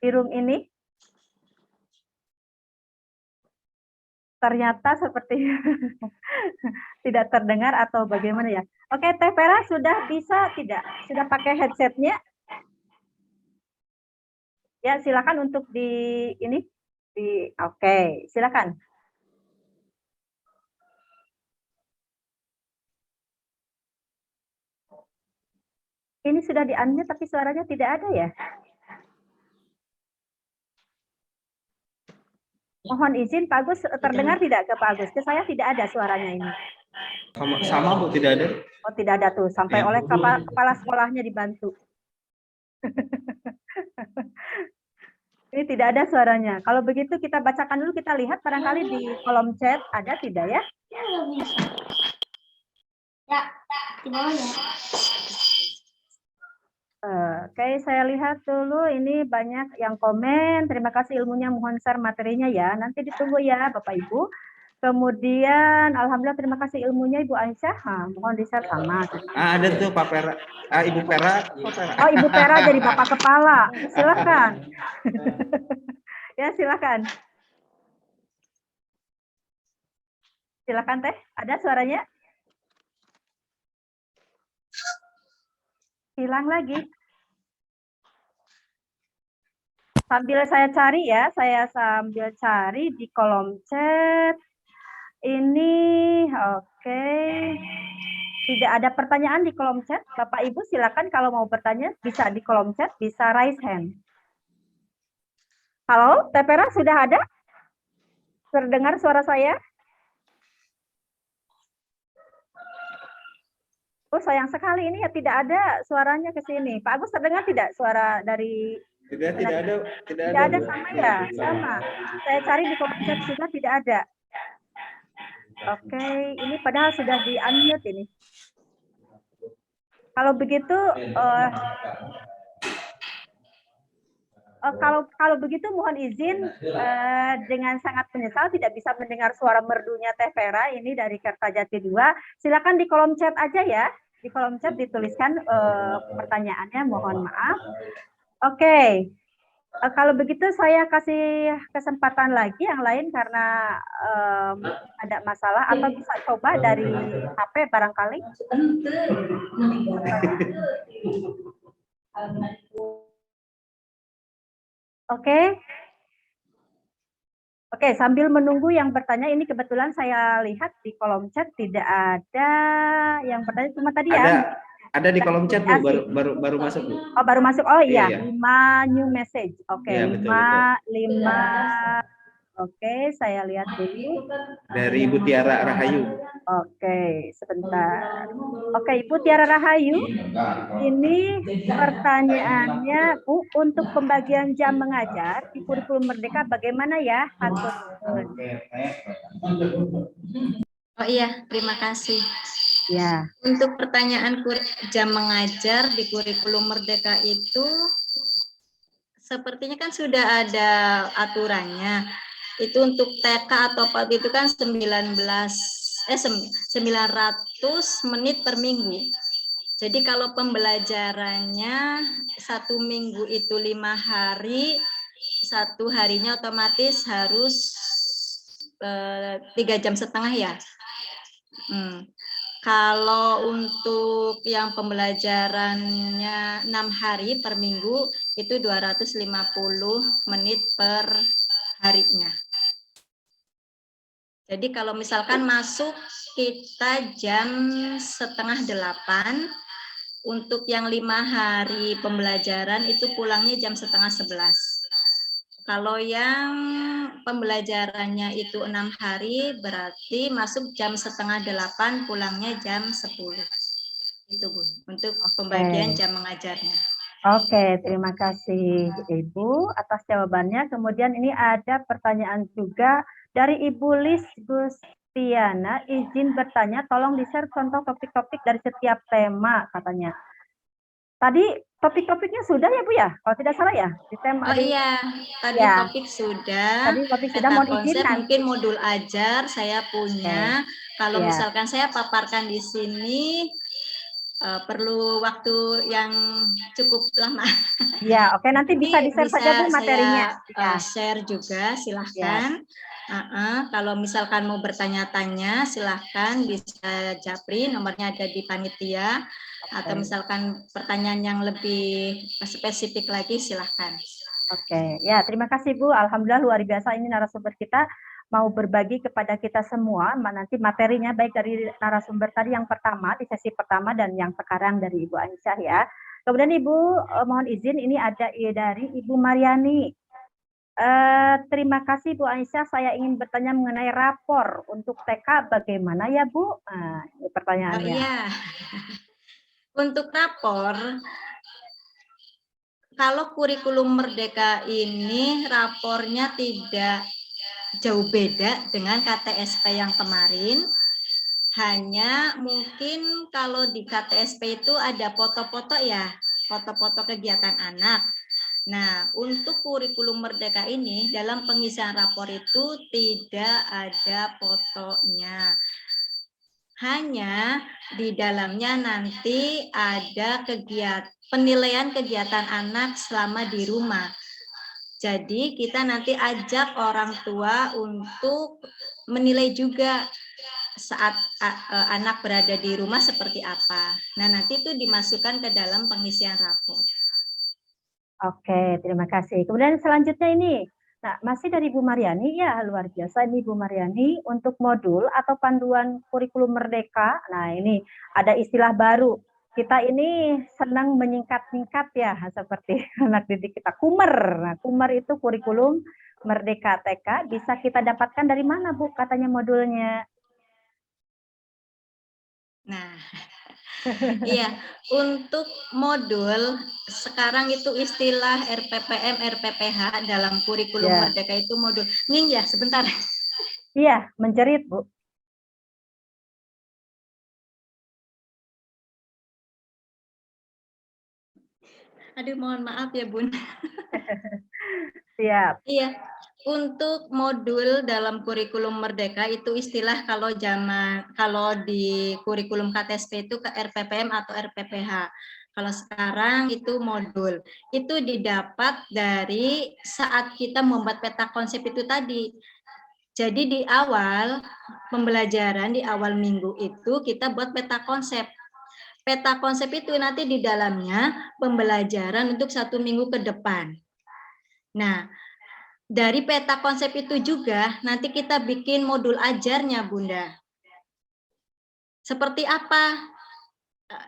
di room ini? Ternyata seperti tidak terdengar atau bagaimana ya. Oke, Teh Vera sudah bisa tidak? Sudah pakai headsetnya? Ya, silakan untuk oke, silakan. Ini sudah di-unmute tapi suaranya tidak ada ya? Mohon izin, Pak Agus, terdengar tidak ke Pak Agus? Ke saya tidak ada suaranya ini. Sama Bu, tidak ada. Oh, tidak ada tuh, sampai oleh kepala sekolahnya dibantu. Ini tidak ada suaranya. Kalau begitu kita bacakan dulu, kita lihat barangkali di kolom chat ada tidak ya? Ya, di bawah ya. Oke, saya lihat dulu, ini banyak yang komen. Terima kasih ilmunya, mohon share materinya ya. Nanti ditunggu ya Bapak Ibu. Kemudian alhamdulillah, terima kasih ilmunya Ibu Aisyah. Mohon di-share sama. Ada tuh Pak Pera. Ibu Pera. Oh, Ibu Pera jadi Bapak Kepala. Silakan. Ya, silakan. Silakan Teh, ada suaranya? Hilang lagi. Sambil saya cari ya, saya sambil cari di kolom chat. Ini oke. Tidak ada pertanyaan di kolom chat. Bapak Ibu silakan kalau mau bertanya bisa di kolom chat, bisa raise hand. Halo, Teh Pera sudah ada? Terdengar suara saya? Oh, sayang sekali ini ya tidak ada suaranya ke sini. Pak Agus terdengar tidak suara dari Tidak ada, tidak ada sama ya? Sama. Saya cari di kolom chat juga tidak ada. Oke, ini padahal sudah di-unmute ini. Kalau begitu kalau begitu mohon izin dengan sangat menyesal tidak bisa mendengar suara merdunya Teh Vera ini dari Kertajati 2. Silakan di kolom chat aja ya. Di kolom chat dituliskan pertanyaannya, mohon maaf. Oke. Kalau begitu saya kasih kesempatan lagi yang lain karena ada masalah atau bisa coba dari HP barangkali. Oke. Oke, sambil menunggu yang bertanya, ini kebetulan saya lihat di kolom chat tidak ada yang bertanya, cuma tadi ya. Ada di kolom chat Bu, baru masuk Bu. Oh, baru masuk. Oh iya, Iya. 5 new message. Oke, Iya, 5. Oke, saya lihat dulu. Dari Ibu Tiara Rahayu. Oke, sebentar. Oke, Ibu Tiara Rahayu. Ini pertanyaannya, Bu, untuk pembagian jam mengajar di kurikulum Merdeka bagaimana ya? Oh iya, terima kasih. Ya. Untuk pertanyaan jam mengajar di kurikulum Merdeka itu sepertinya kan sudah ada aturannya. Itu untuk TK atau PAUD itu kan 900 menit per minggu. Jadi kalau pembelajarannya 1 minggu itu 5 hari, 1 harinya otomatis harus 3,5 jam ya. Kalau untuk yang pembelajarannya 6 hari per minggu itu 250 menit per harinya. Jadi kalau misalkan masuk kita jam 7:30, untuk yang 5 hari pembelajaran itu pulangnya jam 10:30. Kalau yang pembelajarannya itu 6 hari berarti masuk jam 7:30, pulangnya jam 10. Itu Bu, untuk pembagian jam mengajarnya. Oke, terima kasih Ibu atas jawabannya. Kemudian ini ada pertanyaan juga dari Ibu Lis Gustiana, izin bertanya, tolong di-share contoh topik-topik dari setiap tema katanya. Tadi topik-topiknya sudah ya Bu ya? Kalau tidak salah ya? Di tema, iya, tadi ya. topik sudah. Tadi topik sudah, mohon izin mungkin modul ajar saya punya. Kalau misalkan saya paparkan di sini perlu waktu yang cukup lama. Ya, oke, nanti bisa di-share saja Bu materinya. Saya share juga, silahkan. Kalau misalkan mau bertanya-tanya, silahkan bisa japri, nomornya ada di panitia. Atau misalkan pertanyaan yang lebih spesifik lagi, silahkan. Oke, ya terima kasih Bu. Alhamdulillah luar biasa ini narasumber kita mau berbagi kepada kita semua nanti materinya baik dari narasumber tadi yang pertama di sesi pertama dan yang sekarang dari Ibu Aisyah ya. Kemudian Ibu mohon izin ini ada dari Ibu Mariani. Terima kasih Bu Aisyah, saya ingin bertanya mengenai rapor untuk TK bagaimana ya Bu? Ini pertanyaannya. Iya. Untuk rapor, kalau kurikulum Merdeka ini rapornya tidak jauh beda dengan KTSP yang kemarin. Hanya mungkin kalau di KTSP itu ada foto-foto ya, foto-foto kegiatan anak. Nah, untuk kurikulum Merdeka ini dalam pengisian rapor itu tidak ada fotonya. Hanya di dalamnya nanti ada penilaian kegiatan anak selama di rumah. Jadi kita nanti ajak orang tua untuk menilai juga saat anak berada di rumah seperti apa. Nah, nanti itu dimasukkan ke dalam pengisian rapor. Oke, terima kasih. Kemudian selanjutnya ini, nah masih dari Bu Mariani ya, luar biasa ini Bu Mariani untuk modul atau panduan kurikulum Merdeka. Nah ini ada istilah baru. Kita ini senang menyingkat-singkat ya, seperti anak didik kita. Kumer. Nah, Kumer itu kurikulum Merdeka TK. Bisa kita dapatkan dari mana Bu katanya modulnya? Nah, Iya, untuk modul sekarang itu istilah RPPM, RPPH dalam kurikulum Ya. Merdeka itu modul. Ning ya, sebentar. Iya, menjerit, Bu. Aduh, mohon maaf ya, Bun. Siap. Iya, untuk modul dalam kurikulum Merdeka itu istilah kalau di kurikulum KTSP itu ke RPPM atau RPPH. Kalau sekarang itu modul. Itu didapat dari saat kita membuat peta konsep itu tadi. Jadi di awal pembelajaran, di awal minggu itu kita buat peta konsep. Peta konsep itu nanti di dalamnya pembelajaran untuk 1 minggu ke depan. Nah, dari peta konsep itu juga nanti kita bikin modul ajarnya, Bunda. Seperti apa?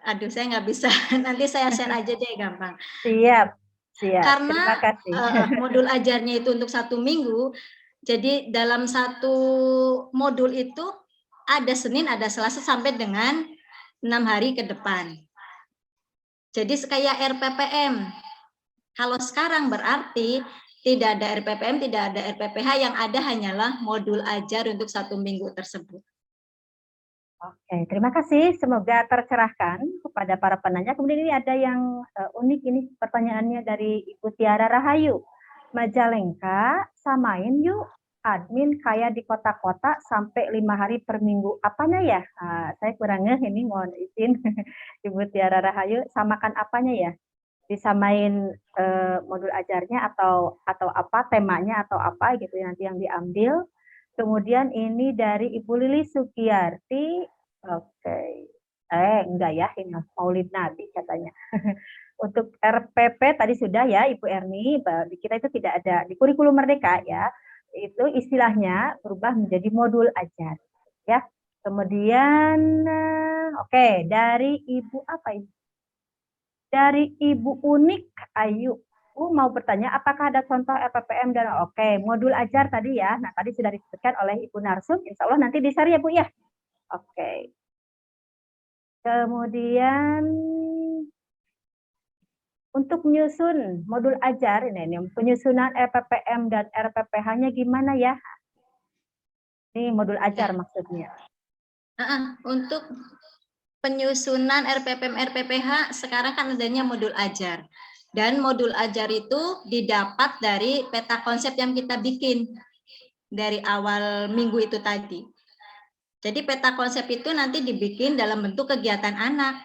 Aduh, saya nggak bisa. Nanti saya share aja deh, gampang. Siap. Siap. Karena Terima kasih. modul ajarnya itu untuk 1 minggu, jadi dalam 1 modul itu ada Senin, ada Selasa sampai dengan 6 hari ke depan. Jadi kayak RPPM. Kalau sekarang berarti tidak ada RPPM, tidak ada RPPH, yang ada hanyalah modul ajar untuk 1 minggu tersebut. Oke, terima kasih. Semoga tercerahkan kepada para penanya. Kemudian ini ada yang unik ini pertanyaannya dari Ibu Tiara Rahayu. Majalengka, samain yuk admin kayak di kota-kota sampai 5 hari per minggu. Apanya ya? Saya kurang ngeh ini, mohon izin Ibu Tiara Rahayu, samakan apanya ya? Disamain modul ajarnya atau apa, temanya atau apa gitu nanti yang diambil. Kemudian ini dari Ibu Lili Sugiyarti. Oke. Enggak ya, ini Maulid Nabi katanya. Untuk RPP tadi sudah ya Ibu Erni, di kita itu tidak ada di kurikulum Merdeka ya. Itu istilahnya berubah menjadi modul ajar ya. Kemudian oke, dari Ibu apa ini? Dari Ibu Unik Ayu. Mau bertanya, apakah ada contoh RPPM dan oke, modul ajar tadi ya. Nah, tadi sudah disebutkan oleh Ibu Narsum, insya Allah nanti di-share ya Bu ya. Oke. Kemudian untuk menyusun modul ajar, ini penyusunan RPPM dan RPPH-nya gimana ya? Ini modul ajar maksudnya. Untuk penyusunan RPPM, RPPH sekarang kan adanya modul ajar. Dan modul ajar itu didapat dari peta konsep yang kita bikin dari awal minggu itu tadi. Jadi peta konsep itu nanti dibikin dalam bentuk kegiatan anak.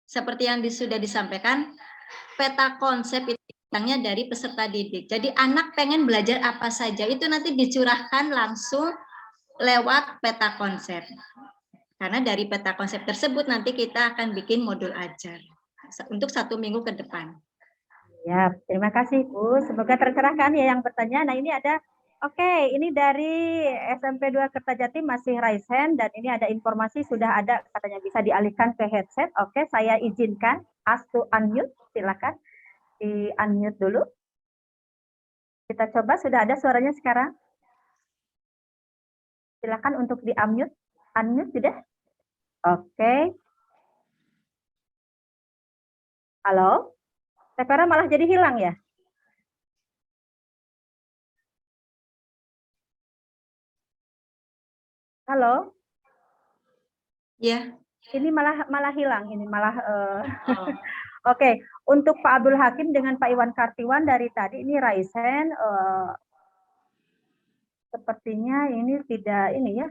Seperti yang sudah disampaikan, peta konsep itu datangnya dari peserta didik. Jadi anak pengen belajar apa saja, itu nanti dicurahkan langsung lewat peta konsep. Karena dari peta konsep tersebut nanti kita akan bikin modul ajar untuk 1 minggu ke depan. Ya, terima kasih Bu. Semoga tercerahkan ya yang bertanya. Nah ini ada, oke, ini dari SMP 2 Kertajati masih raise hand dan ini ada informasi sudah ada katanya bisa dialihkan ke headset. Oke, saya izinkan ask to unmute, silakan di unmute dulu. Kita coba sudah ada suaranya sekarang. Silakan untuk di unmute, sudah. Oke. Halo? Tepera malah jadi hilang ya? Halo? Ya. Ini malah hilang, ini malah. Oke, untuk Pak Abdul Hakim dengan Pak Iwan Kartiwan dari tadi ini raise hand, sepertinya ini tidak ini ya,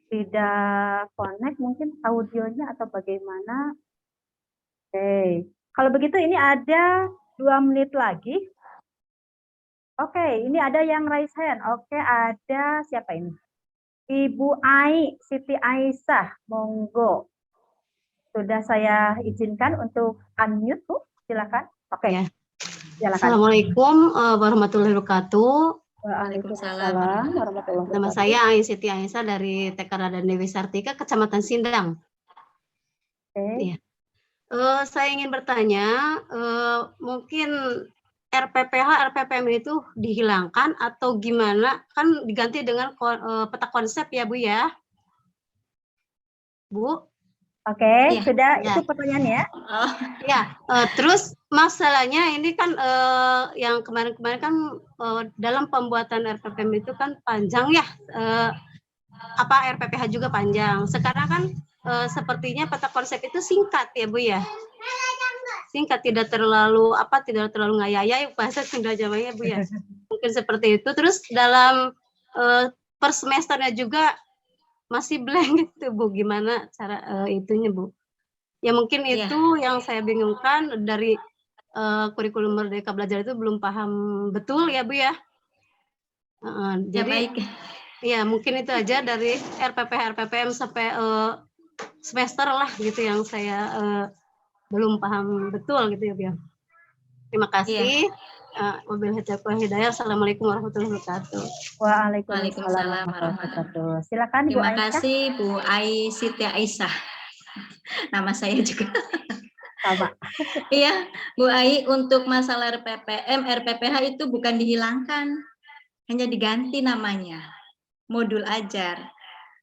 tidak connect mungkin audionya atau bagaimana. Oke, kalau begitu ini ada 2 menit lagi. Oke, ini ada yang raise hand. Oke, ada siapa ini? Ibu Ai, Siti Aisyah, monggo. Sudah saya izinkan untuk unmute, Bu. Silakan. Oke. Ya. Silakan. Assalamualaikum warahmatullahi wabarakatuh. Waalaikumsalam warahmatullahi wabarakatuh. Nama saya Siti Aisyah dari TK Raden Dewi Sartika, Kecamatan Sindang. Oke. Ya. Saya ingin bertanya, mungkin RPPH, RPPM itu dihilangkan atau gimana? Kan diganti dengan peta konsep ya Bu ya? Bu? Oke, Iya. sudah Ya. itu pertanyaannya. Oh, Ya, terus masalahnya ini kan yang kemarin-kemarin kan dalam pembuatan RPPM itu kan panjang ya, RPPH juga panjang. Sekarang kan sepertinya peta konsep itu singkat ya Bu ya. Singkat, tidak terlalu ngayayai bahasa Sunda Jawanya Bu ya. Mungkin seperti itu. Terus dalam per semesternya juga masih blank gitu Bu. Gimana cara itunya Bu? Ya mungkin Iya. itu yang saya bingungkan dari kurikulum Merdeka Belajar itu belum paham betul ya Bu ya. ya Jadi baik. ya mungkin itu aja dari RPPM sampai semester lah gitu yang saya belum paham betul gitu ya Bu ya. Terima kasih. Wabillahi taufiq wal hidayah. Assalamualaikum warahmatullahi wabarakatuh. Waalaikumsalam warahmatullahi wabarakatuh. Silakan Bu Terima Aisyah. kasih Bu Siti Aisyah. Nama saya juga. Sama. Iya, Bu Ai, untuk masalah RPPM, RPPH itu bukan dihilangkan, hanya diganti namanya, modul ajar,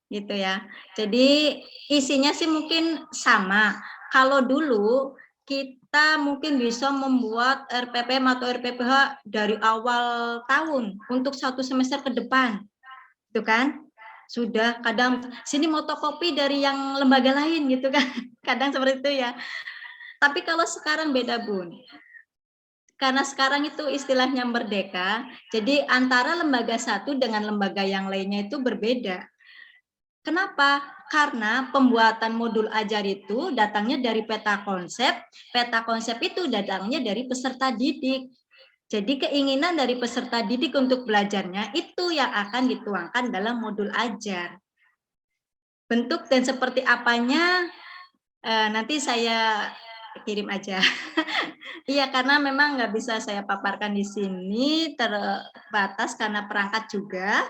gitu ya. Jadi isinya sih mungkin sama. Kalau dulu kita mungkin bisa membuat RPPM atau RPPH dari awal tahun untuk 1 semester ke depan, gitu kan? Sudah kadang sini motokopi dari yang lembaga lain gitu kan, kadang seperti itu ya. Tapi kalau sekarang beda Bun, karena sekarang itu istilahnya merdeka, jadi antara lembaga satu dengan lembaga yang lainnya itu berbeda. Kenapa? Karena pembuatan modul ajar itu datangnya dari peta konsep itu datangnya dari peserta didik. Jadi keinginan dari peserta didik untuk belajarnya itu yang akan dituangkan dalam modul ajar. Bentuk dan seperti apanya nanti saya kirim aja. Iya, karena memang nggak bisa saya paparkan di sini, terbatas karena perangkat juga.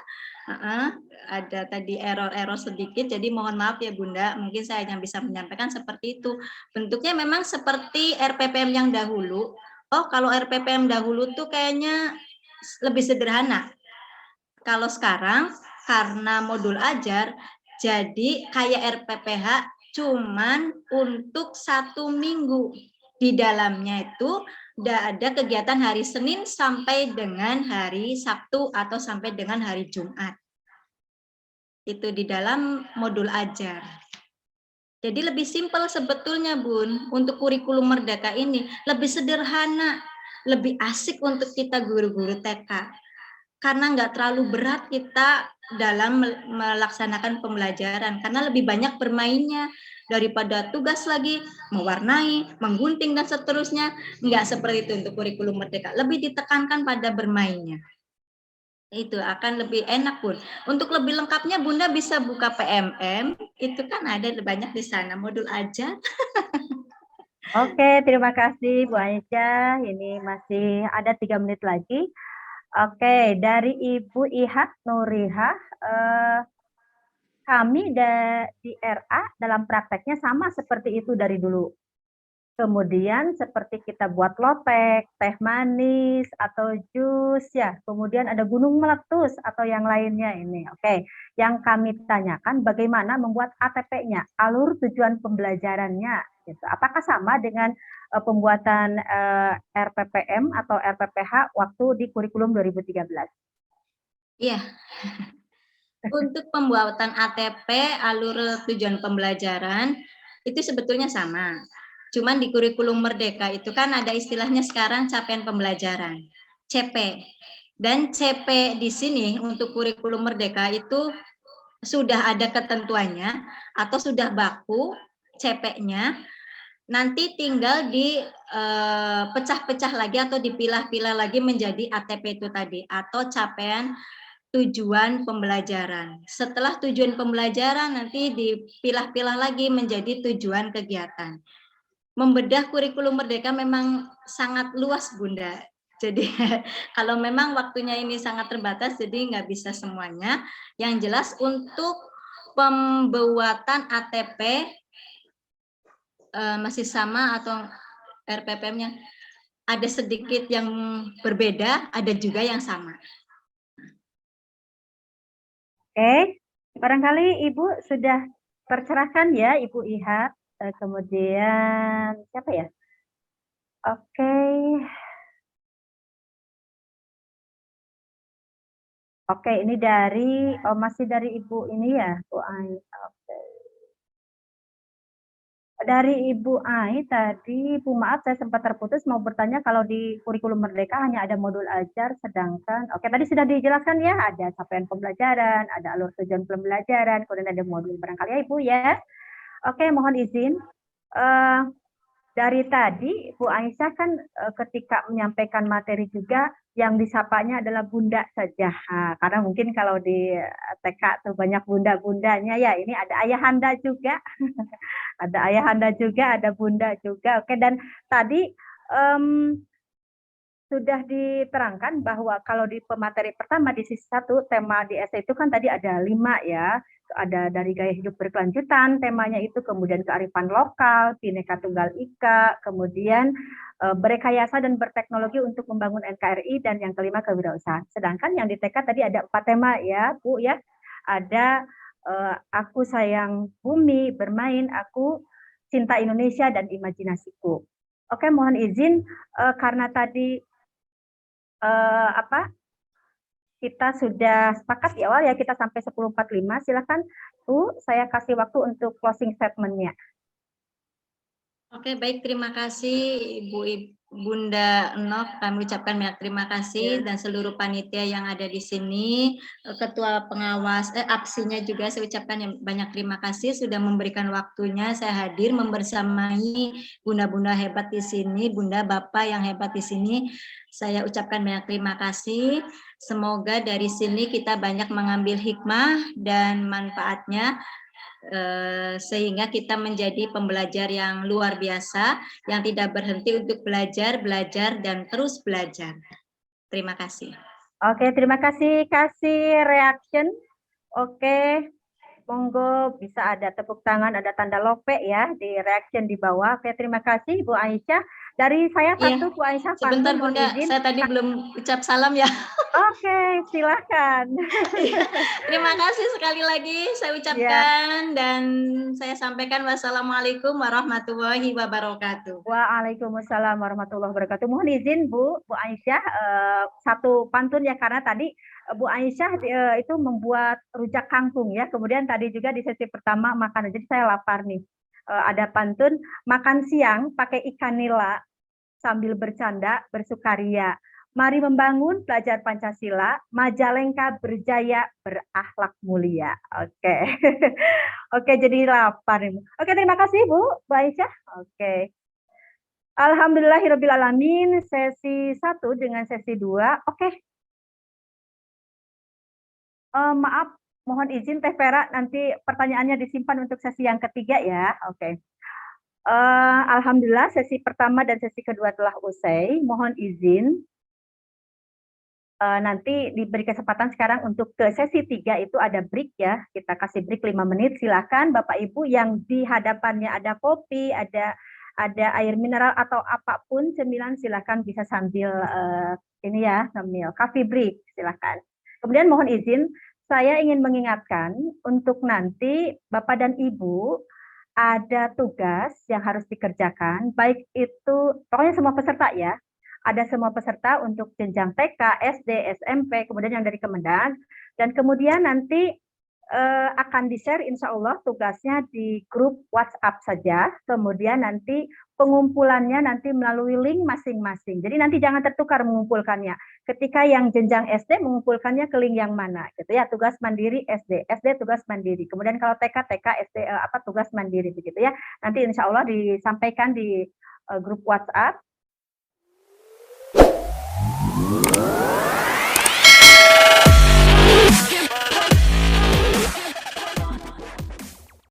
Ada tadi error-error sedikit, jadi mohon maaf ya Bunda, mungkin saya hanya bisa menyampaikan seperti itu. Bentuknya memang seperti RPPM yang dahulu. Oh, kalau RPPM dahulu tuh kayaknya lebih sederhana. Kalau sekarang, karena modul ajar, jadi kayak RPPH cuman untuk 1 minggu. Di dalamnya itu udah ada kegiatan hari Senin sampai dengan hari Sabtu atau sampai dengan hari Jumat. Itu di dalam modul ajar. Jadi lebih simpel sebetulnya Bun, untuk kurikulum Merdeka ini lebih sederhana, lebih asik untuk kita guru-guru TK. Karena nggak terlalu berat kita dalam melaksanakan pembelajaran, karena lebih banyak bermainnya daripada tugas lagi, mewarnai, menggunting, dan seterusnya. Nggak seperti itu untuk kurikulum Merdeka, lebih ditekankan pada bermainnya. Itu akan lebih enak Bun. Untuk lebih lengkapnya Bunda bisa buka PMM, itu kan ada banyak di sana, modul aja. Oke, terima kasih Bu Aisyah. Ini masih ada 3 menit lagi. Oke, dari Ibu Ihat Nuriha, kami di RA dalam prakteknya sama seperti itu dari dulu. Kemudian seperti kita buat lotek, teh manis, atau jus ya. Kemudian ada gunung meletus atau yang lainnya ini. Oke, yang kami tanyakan bagaimana membuat ATP-nya, alur tujuan pembelajarannya. Gitu. Apakah sama dengan pembuatan RPPM atau RPPH waktu di kurikulum 2013? Iya. Untuk pembuatan ATP, alur tujuan pembelajaran, itu sebetulnya sama. Cuman di kurikulum Merdeka itu kan ada istilahnya sekarang capaian pembelajaran, CP. Dan CP di sini untuk kurikulum Merdeka itu sudah ada ketentuannya atau sudah baku CP-nya, nanti tinggal dipecah-pecah lagi atau dipilah-pilah lagi menjadi ATP itu tadi, atau capaian tujuan pembelajaran. Setelah tujuan pembelajaran nanti dipilah-pilah lagi menjadi tujuan kegiatan. Membedah kurikulum Merdeka memang sangat luas Bunda. Jadi kalau memang waktunya ini sangat terbatas, jadi nggak bisa semuanya. Yang jelas untuk pembuatan ATP masih sama atau RPPM-nya ada sedikit yang berbeda, ada juga yang sama. Oke, barangkali Ibu sudah tercerahkan ya Ibu Iha. Kemudian siapa ya? Oke. Oke, ini dari masih dari Ibu ini ya, Bu Ai. Oke. Dari Ibu Ai tadi, Bu maaf saya sempat terputus mau bertanya kalau di kurikulum Merdeka hanya ada modul ajar, sedangkan oke tadi sudah dijelaskan ya, ada capaian pembelajaran, ada alur tujuan pembelajaran, kemudian ada modul barangkali ya Ibu ya. Oke, mohon izin. Dari tadi Bu Aisyah kan ketika menyampaikan materi juga yang disapanya adalah bunda saja. Karena mungkin kalau di TK tuh banyak bunda-bundanya ya, ini ada ayahanda juga. Ada ayahanda juga, ada bunda juga. Oke, dan tadi sudah diterangkan bahwa kalau di pemateri pertama di sisi 1 tema di essay itu kan tadi ada 5 ya. Ada dari gaya hidup berkelanjutan temanya itu, kemudian kearifan lokal, Bhinneka Tunggal Ika, kemudian berekayasa dan berteknologi untuk membangun NKRI, dan yang kelima kewirausahaan. Sedangkan yang di TK tadi ada 4 tema ya Bu ya. Ada aku sayang bumi, bermain, aku cinta Indonesia, dan imajinasiku. Oke, mohon izin karena tadi kita sudah sepakat di awal ya, kita sampai 10.45. Silakan Bu, saya kasih waktu untuk closing statement-nya. Oke, baik, terima kasih Bunda Enok, kami ucapkan banyak terima kasih dan seluruh panitia yang ada di sini, ketua pengawas aksinya juga saya ucapkan banyak terima kasih sudah memberikan waktunya saya hadir membersamai bunda-bunda hebat di sini, bunda bapak yang hebat di sini. Saya ucapkan banyak terima kasih. Semoga dari sini kita banyak mengambil hikmah dan manfaatnya, sehingga kita menjadi pembelajar yang luar biasa, yang tidak berhenti untuk belajar, dan terus belajar. Terima kasih. Oke, terima kasih. Kasih reaction. Oke, monggo bisa ada tepuk tangan, ada tanda lope ya di reaction di bawah. Oke, terima kasih Bu Aisyah. Dari saya satu, Bu Aisyah. Sebentar Bunda, saya tadi belum ucap salam ya. Oke, silakan. Terima kasih sekali lagi saya ucapkan dan saya sampaikan wassalamualaikum warahmatullahi wabarakatuh. Waalaikumsalam warahmatullahi wabarakatuh. Mohon izin Bu Aisyah, satu pantun ya, karena tadi Bu Aisyah itu membuat rujak kangkung ya. Kemudian tadi juga di sesi pertama makan, jadi saya lapar nih. Ada pantun, makan siang pakai ikan nila sambil bercanda bersukaria. Mari membangun, belajar Pancasila, Majalengka berjaya, berakhlak mulia. Oke. Oke, jadi lapar nih. Oke, terima kasih Bu Aisyah. Oke. Alhamdulillahirrabbilalamin, sesi 1 dengan sesi 2. Oke. Maaf, mohon izin Teh Vera, nanti pertanyaannya disimpan untuk sesi yang ketiga ya. Oke. Alhamdulillah sesi pertama dan sesi kedua telah usai. Mohon izin nanti diberi kesempatan sekarang untuk ke sesi 3 itu ada break ya. Kita kasih break 5 menit. Silakan Bapak Ibu yang di hadapannya ada kopi, ada air mineral atau apapun cemilan, silakan bisa sambil ini ya, sambil coffee break, silakan. Kemudian mohon izin, saya ingin mengingatkan untuk nanti Bapak dan Ibu ada tugas yang harus dikerjakan, baik itu pokoknya semua peserta ya. Ada semua peserta untuk jenjang TK, SD, SMP, kemudian yang dari Kemendan, dan kemudian nanti akan di-share insya Allah tugasnya di grup WhatsApp saja, kemudian nanti pengumpulannya nanti melalui link masing-masing. Jadi nanti jangan tertukar mengumpulkannya. Ketika yang jenjang SD mengumpulkannya ke link yang mana, gitu ya. Tugas mandiri SD, SD tugas mandiri. Kemudian kalau TK, SD tugas mandiri begitu ya. Nanti insya Allah disampaikan di grup WhatsApp.